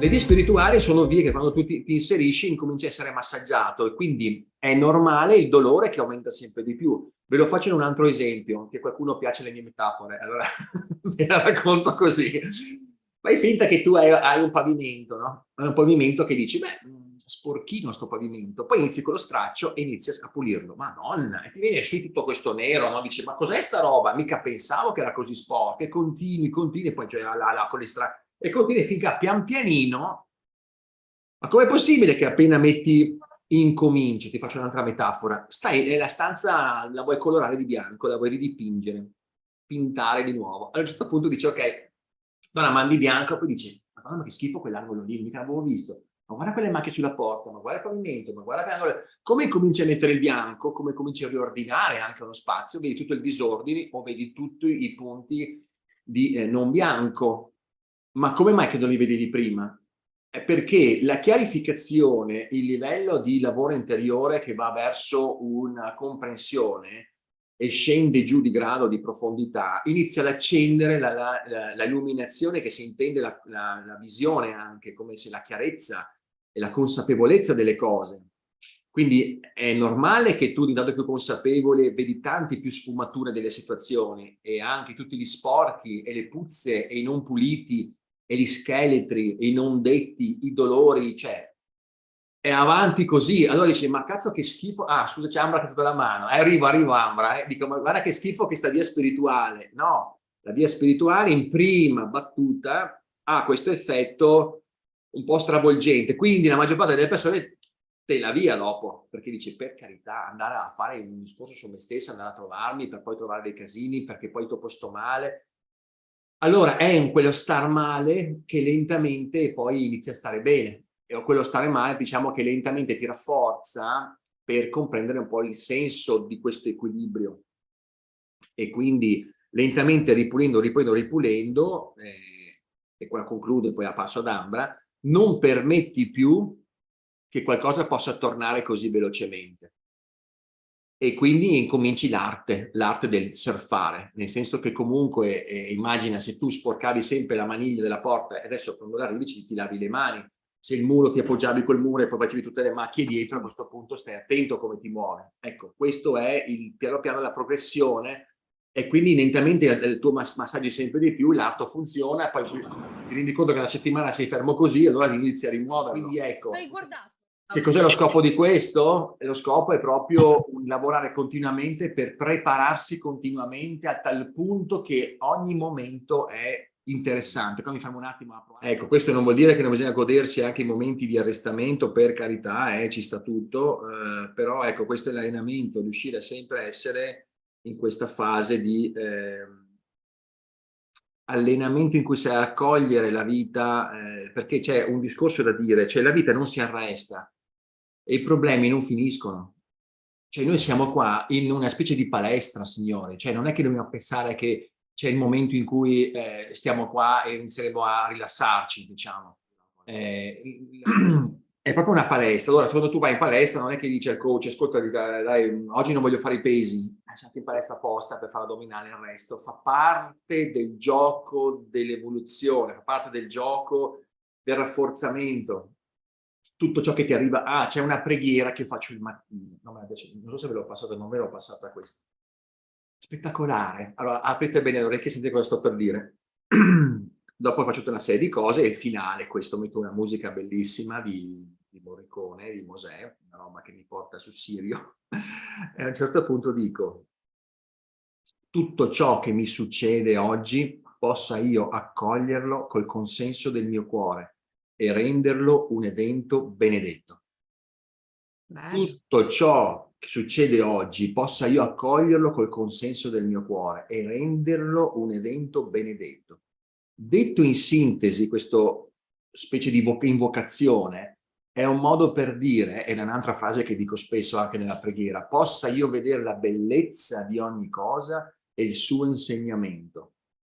Le vie spirituali sono vie che quando tu ti inserisci incominci a essere massaggiato e quindi è normale il dolore che aumenta sempre di più. Ve lo faccio in un altro esempio, che a qualcuno piace le mie metafore, allora ve la racconto così. Fai finta che tu hai un pavimento, no? Hai un pavimento che dici, beh, sporchino sto pavimento, poi inizi con lo straccio e inizi a pulirlo. Madonna, e ti viene su tutto questo nero, no? Dici, ma cos'è sta roba? Mica pensavo che era così sporca, e continui, poi c'è con le e continui finché pian pianino, ma com'è possibile che appena metti incominci, ti faccio un'altra metafora, stai la stanza la vuoi colorare di bianco, la vuoi ridipingere, pintare di nuovo. A un certo punto dici: "Okay, do una man di bianco", poi dici: "Madonna, ma che schifo quell'angolo lì, mica l'avevo visto. Ma guarda quelle macchie sulla porta, ma guarda il pavimento, ma guarda quell'angolo". Come cominci a mettere il bianco, come cominci a riordinare anche uno spazio, vedi tutto il disordine o vedi tutti i punti di non bianco. Ma come mai che non li vedevi prima? È perché la chiarificazione, il livello di lavoro interiore che va verso una comprensione e scende giù di grado di profondità, inizia ad accendere la illuminazione, che si intende la visione anche, come se la chiarezza e la consapevolezza delle cose. Quindi è normale che tu, diventando più consapevole, vedi tanti più sfumature delle situazioni e anche tutti gli sporchi e le puzze e i non puliti e gli scheletri e i non detti, i dolori, cioè è avanti così. Allora dici: "Ma cazzo che schifo", ah scusa c'è Ambra che ha alzato la mano, arrivo Ambra, dico: "Ma guarda che schifo che sta via spirituale". No, la via spirituale in prima battuta ha questo effetto un po' stravolgente, quindi la maggior parte delle persone te la via dopo, perché dice: "Per carità, andare a fare un discorso su me stessa, andare a trovarmi per poi trovare dei casini, perché poi dopo sto male". Allora è in quello star male che lentamente poi inizi a stare bene e o quello stare male diciamo che lentamente ti rafforza per comprendere un po' il senso di questo equilibrio e quindi lentamente ripulendo, e qua concludo e poi la passo ad Ambra, non permetti più che qualcosa possa tornare così velocemente. E quindi incominci l'arte del surfare, nel senso che comunque, immagina se tu sporcavi sempre la maniglia della porta e adesso quando arrivi ti lavi le mani. Se il muro ti appoggiavi col muro e poi facevi tutte le macchie dietro, a questo punto stai attento come ti muovi. Ecco, questo è il piano piano la progressione e quindi lentamente il tuo massaggi sempre di più, l'arto funziona, poi ti rendi conto che una settimana sei fermo così, allora inizi a rimuoverlo. Quindi ecco, Hai guardato? che cos'è lo scopo di questo? Lo scopo è proprio un lavorare continuamente per prepararsi continuamente a tal punto che ogni momento è interessante. Poi mi fermo un attimo, apro. Ecco, questo non vuol dire che non bisogna godersi anche i momenti di arrestamento, per carità, ci sta tutto, però ecco, questo è l'allenamento, riuscire a sempre essere in questa fase di allenamento in cui sai accogliere la vita, perché c'è un discorso da dire, cioè la vita non si arresta e i problemi non finiscono. Cioè noi siamo qua in una specie di palestra, signori, cioè non è che dobbiamo pensare che c'è il momento in cui stiamo qua e inizieremo a rilassarci, diciamo. È proprio una palestra. Allora, quando tu vai in palestra non è che dici al coach, ascolta, dai, oggi non voglio fare i pesi, sei andato in palestra apposta per fare addominale, il resto fa parte del gioco dell'evoluzione, fa parte del gioco del rafforzamento. Tutto ciò che ti arriva, c'è una preghiera che faccio il mattino. No, ma adesso non so se ve l'ho passata, non ve l'ho passata questa. Spettacolare. Allora, aprite bene le orecchie e sentite cosa sto per dire. Dopo faccio tutta una serie di cose e il finale, questo metto una musica bellissima di Morricone, di Mosè, una roba che mi porta sul Sirio. E a un certo punto dico, tutto ciò che mi succede oggi possa io accoglierlo col consenso del mio cuore e renderlo un evento benedetto. Bello. Tutto ciò che succede oggi possa io accoglierlo col consenso del mio cuore e renderlo un evento benedetto. Detto in sintesi, questo specie di invocazione è un modo per dire, ed è un'altra frase che dico spesso anche nella preghiera, possa io vedere la bellezza di ogni cosa e il suo insegnamento.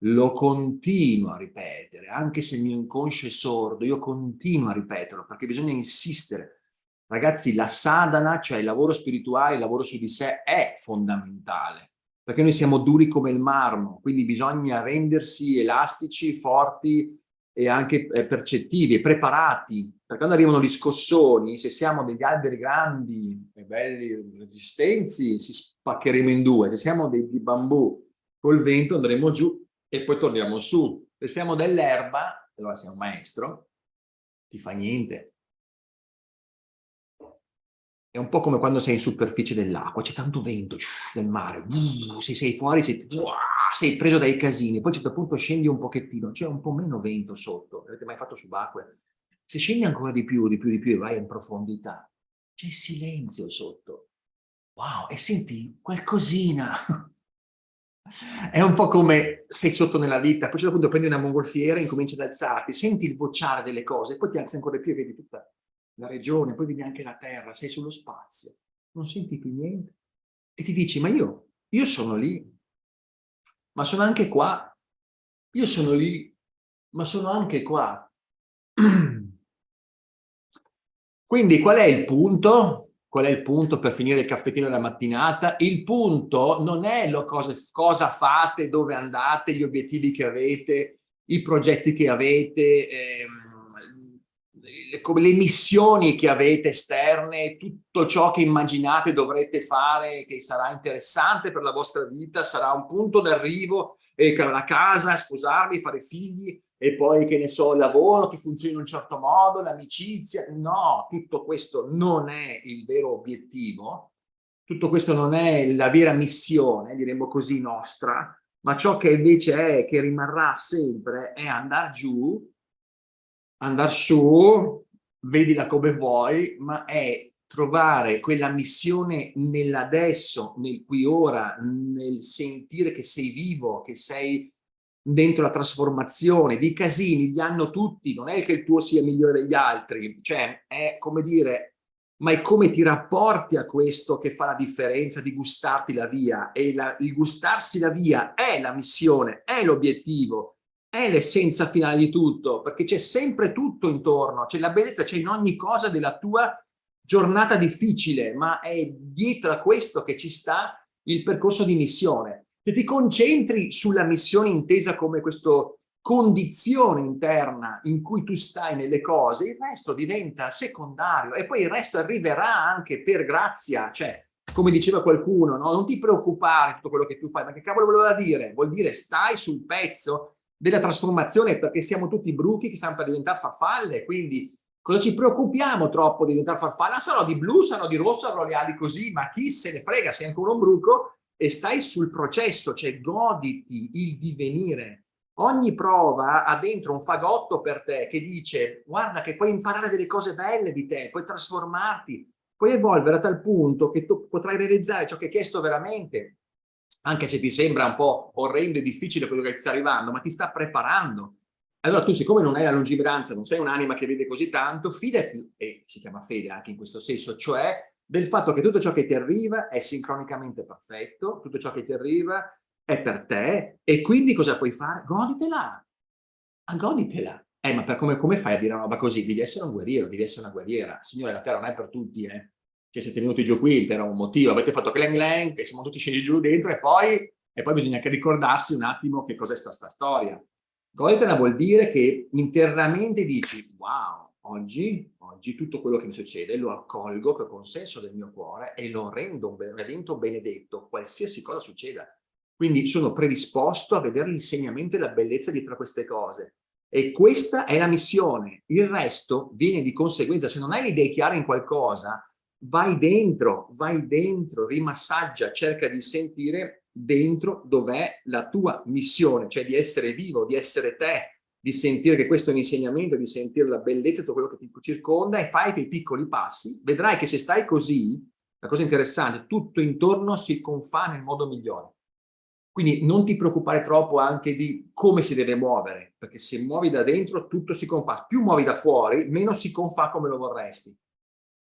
Lo continuo a ripetere, anche se il mio inconscio è sordo, io continuo a ripeterlo perché bisogna insistere. Ragazzi, la sadhana, cioè il lavoro spirituale, il lavoro su di sé, è fondamentale, perché noi siamo duri come il marmo, quindi bisogna rendersi elastici, forti e anche percettivi e preparati, perché quando arrivano gli scossoni, se siamo degli alberi grandi e belli resistenti, ci spaccheremo in due. Se siamo di bambù col vento andremo giù e poi torniamo su. Se siamo dell'erba, allora sei un maestro, ti fa niente. È un po' come quando sei in superficie dell'acqua, c'è tanto vento del mare, se sei fuori sei preso dai casini, poi a un certo punto scendi un pochettino, c'è un po' meno vento sotto. Avete mai fatto subacquea? Se scendi ancora di più e vai in profondità, c'è silenzio sotto. Wow, e senti qualcosina. È un po' come sei sotto nella vita, poi a un certo punto prendi una mongolfiera e incominci ad alzarti, senti il vociare delle cose, poi ti alzi ancora di più e vedi tutta la regione, poi vedi anche la terra, sei sullo spazio, non senti più niente e ti dici: ma io sono lì, ma sono anche qua, io sono lì, ma sono anche qua. Quindi qual è il punto? Qual è il punto per finire il caffettino della mattinata? Il punto non è cosa fate, dove andate, gli obiettivi che avete, i progetti che avete, le missioni che avete esterne, tutto ciò che immaginate dovrete fare, che sarà interessante per la vostra vita, sarà un punto d'arrivo, la casa, sposarvi, fare figli, e poi, che ne so, il lavoro che funziona in un certo modo, l'amicizia. No, tutto questo non è il vero obiettivo, tutto questo non è la vera missione, diremmo così, nostra, ma ciò che invece è, che rimarrà sempre, è andare giù, andare su, vedila come vuoi, ma è trovare quella missione nell'adesso, nel qui ora, nel sentire che sei vivo, che sei dentro la trasformazione. Di casini li hanno tutti, non è che il tuo sia migliore degli altri, cioè è come dire, ma è come ti rapporti a questo che fa la differenza di gustarti la via, e il gustarsi la via è la missione, è l'obiettivo, è l'essenza finale di tutto, perché c'è sempre tutto intorno, c'è la bellezza, c'è in ogni cosa della tua giornata difficile, ma è dietro a questo che ci sta il percorso di missione. Se ti concentri sulla missione intesa come questa condizione interna in cui tu stai nelle cose, il resto diventa secondario e poi il resto arriverà anche per grazia, cioè, come diceva qualcuno, no? Non ti preoccupare di tutto quello che tu fai, ma che cavolo voleva dire? Vuol dire stai sul pezzo della trasformazione, perché siamo tutti bruchi che stanno per diventare farfalle, quindi cosa ci preoccupiamo troppo di diventare farfalla? Sarò di blu, sarò di rosso, avrò le ali così, ma chi se ne frega, sei ancora un bruco e stai sul processo, cioè goditi il divenire. Ogni prova ha dentro un fagotto per te che dice: guarda che puoi imparare delle cose belle di te, puoi trasformarti, puoi evolvere a tal punto che tu potrai realizzare ciò che hai chiesto veramente, anche se ti sembra un po' orrendo e difficile quello che ti sta arrivando, ma ti sta preparando. Allora tu, siccome non hai la lungimiranza, non sei un'anima che vede così tanto, fidati, e si chiama fede anche in questo senso, cioè del fatto che tutto ciò che ti arriva è sincronicamente perfetto, tutto ciò che ti arriva è per te, e quindi cosa puoi fare? Goditela, goditela. Ma come fai a dire una roba così? Devi essere un guerriero, devi essere una guerriera. Signore, la terra non è per tutti, eh. Cioè siete venuti giù qui per un motivo, avete fatto clang clang, e siamo tutti scesi giù dentro, e poi bisogna anche ricordarsi un attimo che cos'è sta storia. Goditela vuol dire che internamente dici: wow, oggi tutto quello che mi succede lo accolgo con consenso del mio cuore e lo rendo benedetto, qualsiasi cosa succeda. Quindi sono predisposto a vedere l'insegnamento e la bellezza dietro a queste cose. E questa è la missione. Il resto viene di conseguenza. Se non hai le idee chiare in qualcosa, vai dentro, rimassaggia, cerca di sentire dentro dov'è la tua missione, cioè di essere vivo, di essere te, di sentire che questo è un insegnamento, di sentire la bellezza di tutto quello che ti circonda, e fai quei piccoli passi. Vedrai che se stai così, la cosa interessante, tutto intorno si confà nel modo migliore. Quindi non ti preoccupare troppo anche di come si deve muovere, perché se muovi da dentro tutto si confà. Più muovi da fuori, meno si confà come lo vorresti.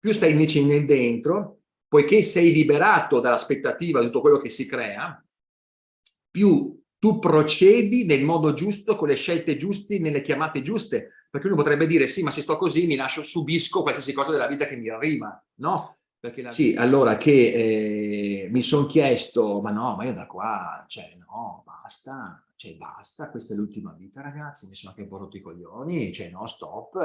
Più stai invece nel dentro, poiché sei liberato dall'aspettativa di tutto quello che si crea, più tu procedi nel modo giusto, con le scelte giuste, nelle chiamate giuste. Perché uno potrebbe dire: sì, ma se sto così mi lascio, subisco qualsiasi cosa della vita che mi arriva. No, perché sì, allora che mi sono chiesto: ma no, ma io da qua, cioè no, basta, cioè basta, questa è l'ultima vita ragazzi, mi sono anche un po' rotti i coglioni, cioè no, stop,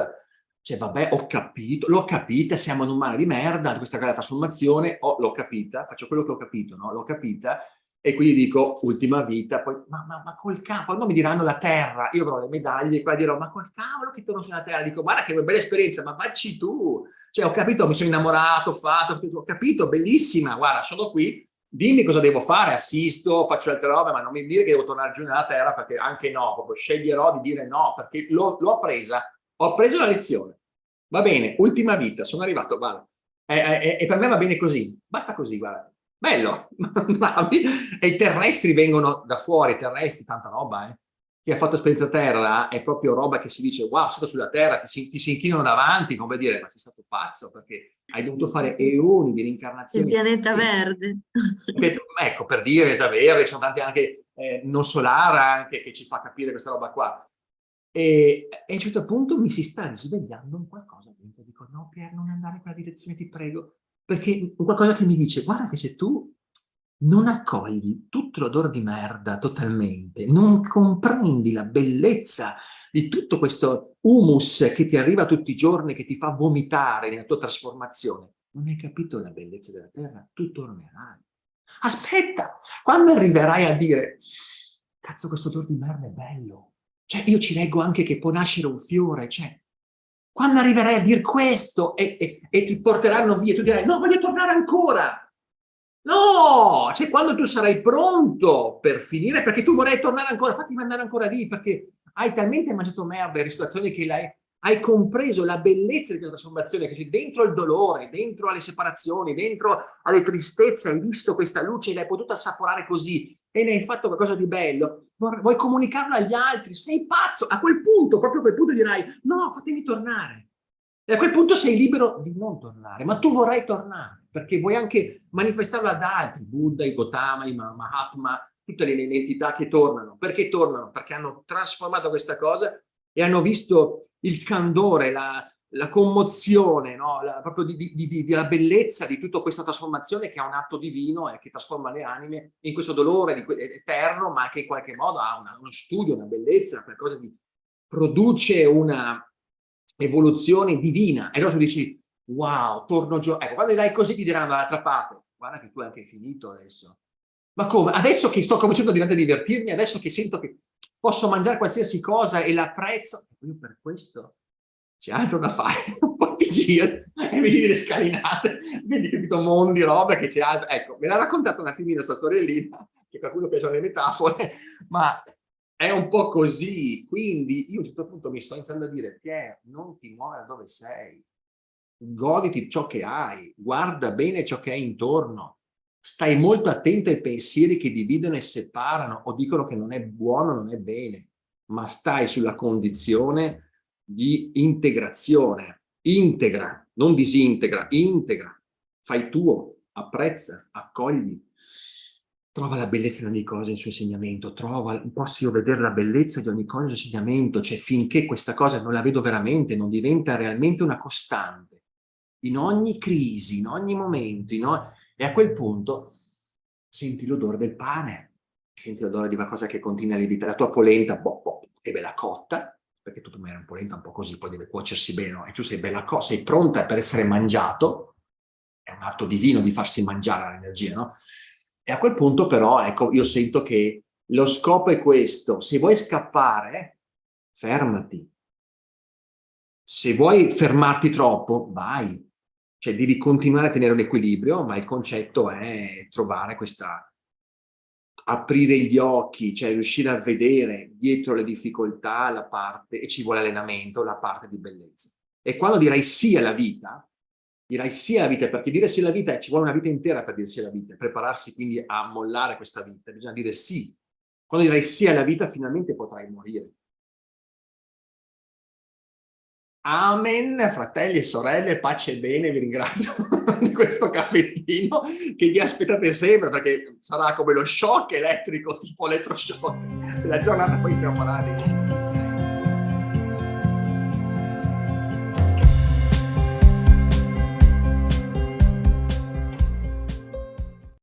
cioè vabbè, ho capito, l'ho capita, siamo in un mare di merda, questa qua è la trasformazione, l'ho capita, faccio quello che ho capito, no? L'ho capita, e quindi dico, ultima vita, poi, ma col cavolo, non mi diranno la terra, io avrò le medaglie, e qua dirò, ma col cavolo che torno sulla terra, dico, guarda che bella esperienza, ma vacci tu, cioè ho capito, mi sono innamorato, ho capito, bellissima, guarda, sono qui, dimmi cosa devo fare, assisto, faccio altre robe, ma non mi dire che devo tornare giù nella terra, perché anche no, proprio sceglierò di dire no, perché l'ho presa, ho preso la lezione, va bene, ultima vita, sono arrivato, guarda, e per me va bene così, basta così, guarda, bello, bravi, e i terrestri vengono da fuori, i terrestri, tanta roba, chi ha fatto esperienza a terra è proprio roba che si dice wow, sei stato sulla terra, ti si inchinano davanti, come dire, ma sei stato pazzo perché hai dovuto fare eoni di Il reincarnazioni. pianeta verde. Ecco, per dire, già vero, ci sono tanti anche non solare anche che ci fa capire questa roba qua. E a un certo punto mi si sta risvegliando un qualcosa dentro. Dico, no Pier, non andare in quella direzione, ti prego. Perché qualcosa che mi dice, guarda che se tu non accogli tutto l'odore di merda totalmente, non comprendi la bellezza di tutto questo humus che ti arriva tutti i giorni, che ti fa vomitare nella tua trasformazione, non hai capito la bellezza della terra, tu tornerai. Aspetta, quando arriverai a dire, cazzo questo odore di merda è bello, cioè io ci leggo anche che può nascere un fiore, cioè, quando arriverai a dire questo e ti porteranno via, tu dirai, no, voglio tornare ancora. No, cioè quando tu sarai pronto per finire, perché tu vorrai tornare ancora, fatti mandare ancora lì, perché hai talmente mangiato merda in situazioni che hai compreso la bellezza di questa trasformazione, che c'è dentro il dolore, dentro alle separazioni, dentro alle tristezze, hai visto questa luce e l'hai potuta assaporare così e ne hai fatto qualcosa di bello, vuoi comunicarlo agli altri, sei pazzo, a quel punto, proprio a quel punto dirai, no, fatemi tornare. E a quel punto sei libero di non tornare, ma tu vorrai tornare, perché vuoi anche manifestarlo ad altri, Buddha, i Gotama, i Mahatma, tutte le entità che tornano. Perché tornano? Perché hanno trasformato questa cosa e hanno visto il candore, la commozione, no? Proprio della bellezza di tutta questa trasformazione che è un atto divino e che trasforma le anime in questo dolore eterno, ma che in qualche modo ha uno studio, una bellezza, qualcosa di produce una evoluzione divina. E allora tu dici, wow, torno giù. Ecco, quando dai così ti diranno dall'altra parte, guarda che tu hai anche finito adesso. Ma come? Adesso che sto cominciando a divertirmi, adesso che sento che posso mangiare qualsiasi cosa e l'apprezzo, io per questo c'è altro da fare, un po' ti giri e vedi le scalinate, vedi capito mondi, robe che c'è altro. Ecco, me l'ha raccontato un attimino questa storiellina, che qualcuno piacciono le metafore, ma è un po' così. Quindi io a un certo punto mi sto iniziando a dire, Pier, non ti muovere da dove sei, goditi ciò che hai, guarda bene ciò che hai intorno, stai molto attento ai pensieri che dividono e separano o dicono che non è buono, non è bene, ma stai sulla condizione di integrazione, integra, non disintegra, integra, fai tuo, apprezza, accogli, trova la bellezza in ogni cosa, in suo insegnamento, posso io vedere la bellezza di ogni cosa in suo insegnamento, cioè finché questa cosa non la vedo veramente, non diventa realmente una costante, in ogni crisi, in ogni momento, e a quel punto senti l'odore del pane, senti l'odore di qualcosa che continua a lievitare, la tua polenta, è bella cotta, perché tu prima era una polenta un po' così, poi deve cuocersi bene, no? E tu sei bella cotta, sei pronta per essere mangiato, è un atto divino di farsi mangiare l'energia, no? E a quel punto però, ecco, io sento che lo scopo è questo, se vuoi scappare, fermati. Se vuoi fermarti troppo, vai. Cioè devi continuare a tenere l'equilibrio, ma il concetto è trovare aprire gli occhi, cioè riuscire a vedere dietro le difficoltà la parte, e ci vuole allenamento, la parte di bellezza. E quando dirai sì alla vita, perché dire sì alla vita ci vuole una vita intera per dire sì alla vita, prepararsi quindi a mollare questa vita, bisogna dire sì. Quando dirai sì alla vita finalmente potrai morire. Amen, fratelli e sorelle, pace e bene, vi ringrazio di questo caffettino che vi aspettate sempre perché sarà come lo shock elettrico, tipo elettroshock. La giornata poi iniziamo a parlare